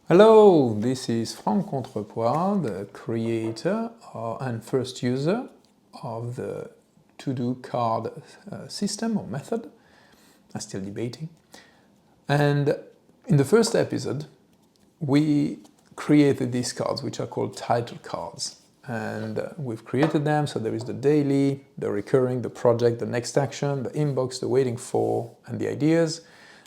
Hello, this is from Contrepois, the creator and first user of the to-do card system or method. I'm still debating. And in the first episode, we created these cards, which are called title cards. And we've created them, so there is the daily, the recurring, the project, the next action, the inbox, the waiting for, and the ideas.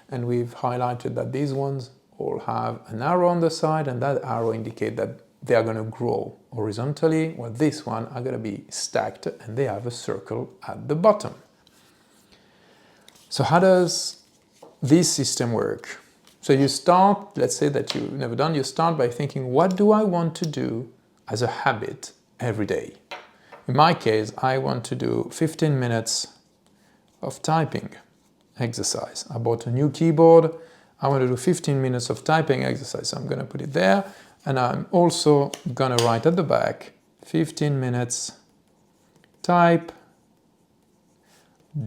And we've highlighted that these ones all have an arrow on the side, and that arrow indicates that they are going to grow horizontally, while this one are going to be stacked and they have a circle at the bottom. So how does this system work? So you start, let's say that you've never done, you start by thinking, what do I want to do as a habit every day? In my case, I want to do 15 minutes of typing exercise. I bought a new keyboard. I want to do 15 minutes of typing exercise. So I'm going to put it there. And I'm also going to write at the back, 15 minutes, type,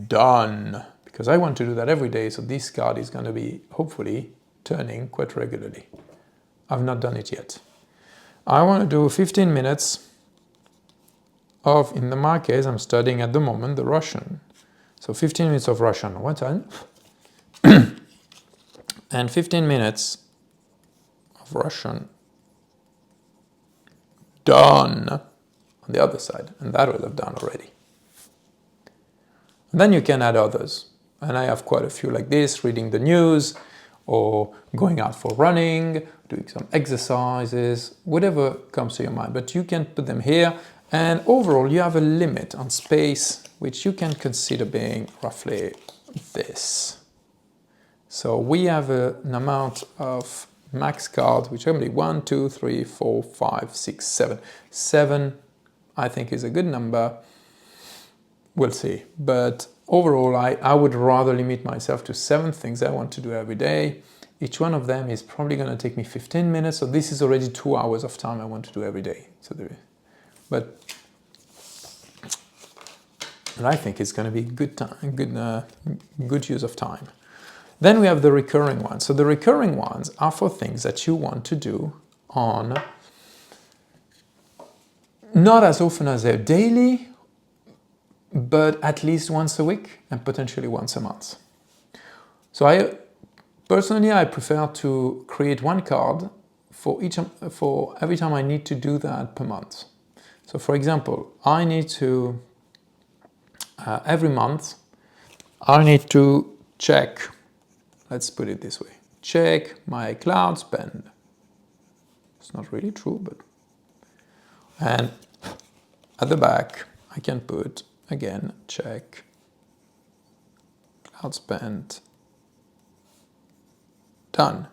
done. Because I want to do that every day. So this card is going to be, hopefully, turning quite regularly. I've not done it yet. I want to do 15 minutes of, in my case, I'm studying at the moment the Russian. So 15 minutes of Russian one time. And 15 minutes of Russian done on the other side. And that will have done already. And then you can add others. And I have quite a few like this, reading the news, or going out for running, doing some exercises, whatever comes to your mind. But you can put them here. And overall, you have a limit on space, which you can consider being roughly this. So we have an amount of max cards, which are going to be 1, 2, 3, 4, 5, 6, 7. 7, I think, is a good number. We'll see. But overall, I would rather limit myself to 7 things I want to do every day. Each one of them is probably going to take me 15 minutes. So this is already 2 hours of time I want to do every day. So but I think it's going to be good time, good use of time. Then we have the recurring ones. So the recurring ones are for things that you want to do on not as often as they're daily, but at least once a week and potentially once a month. So I prefer to create one card for every time I need to do that per month. So for example, I need to every month I need to check. Let's put it this way. Check my cloud spend. It's not really true, but... And at the back, I can put, again, check cloud spend. Done.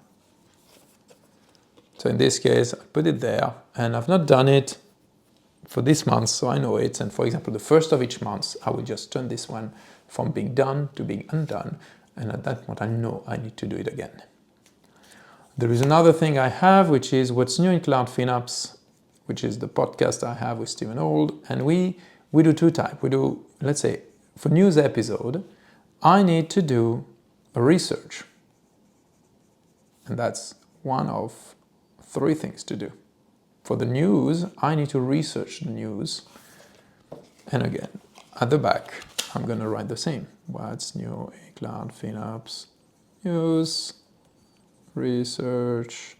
So in this case, I put it there, and I've not done it for this month, so I know it. And for example, the first of each month, I will just turn this one from being done to being undone. And at that point, I know I need to do it again. There is another thing I have, which is What's New in Cloud FinOps, which is the podcast I have with Stephen Old. And we do two types. We do, let's say, for news episode, I need to do a research. And that's one of 3 things to do. For the news, I need to research the news. And again, at the back, I'm going to write the same. What's new in Cloud FinOps, news, research,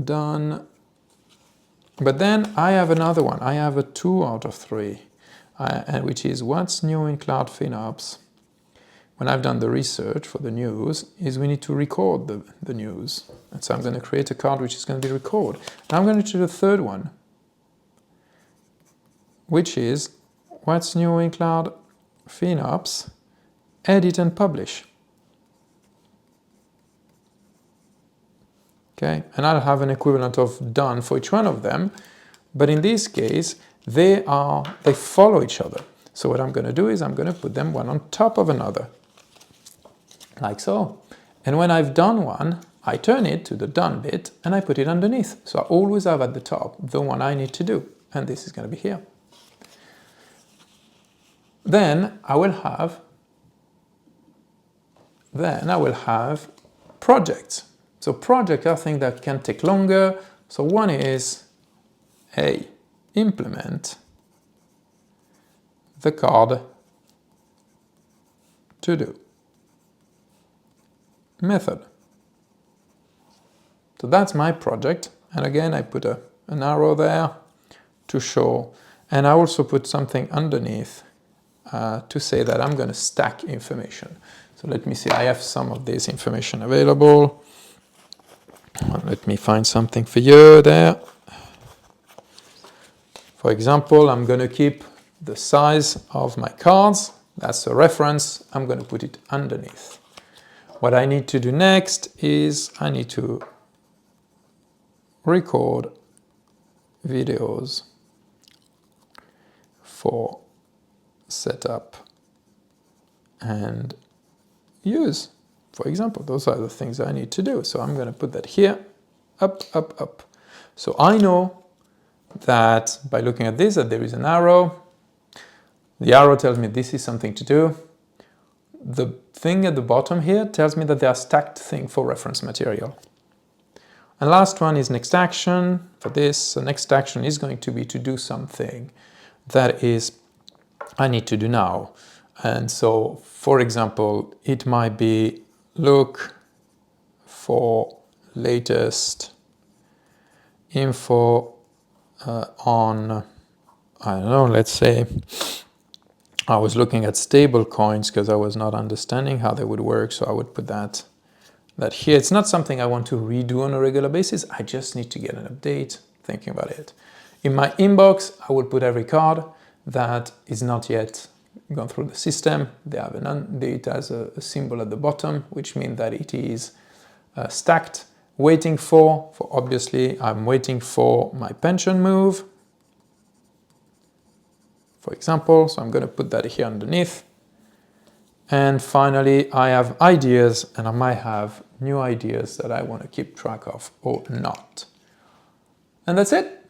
done. But then I have another one. I have a 2 out of 3, which is what's new in Cloud FinOps. When I've done the research for the news, is we need to record the news. And so I'm going to create a card which is going to be record. Now I'm going to do the third one, which is what's new in Cloud FinOps, edit and publish. Okay, and I'll have an equivalent of done for each one of them, but in this case, they follow each other. So what I'm going to do is I'm going to put them one on top of another, like so. And when I've done one, I turn it to the done bit and I put it underneath. So I always have at the top the one I need to do, and this is going to be here. Then I will have projects. So projects are things that can take longer. So one is implement the card to do method. So that's my project. And again, I put an arrow there to show. And I also put something underneath to say that I'm going to stack information. So let me see, I have some of this information available. Let me find something for you there. For example, I'm going to keep the size of my cards. That's a reference. I'm going to put it underneath. What I need to do next is I need to record videos for setup and use. For example, those are the things I need to do. So I'm going to put that here, up, up, up. So I know that by looking at this, that there is an arrow. The arrow tells me this is something to do. The thing at the bottom here tells me that there are stacked things for reference material. And last one is next action. For this, the next action is going to be to do something that is I need to do now. And so, for example, it might be look for latest info on, I don't know, let's say I was looking at stable coins because I was not understanding how they would work. So I would put that here. It's not something I want to redo on a regular basis. I just need to get an update, thinking about it. In my inbox, I would put every card that is not yet gone through the system. It has a symbol at the bottom, which means that it is stacked, waiting for obviously, I'm waiting for my pension move, for example. So I'm going to put that here underneath. And finally, I have ideas, and I might have new ideas that I want to keep track of or not. And that's it.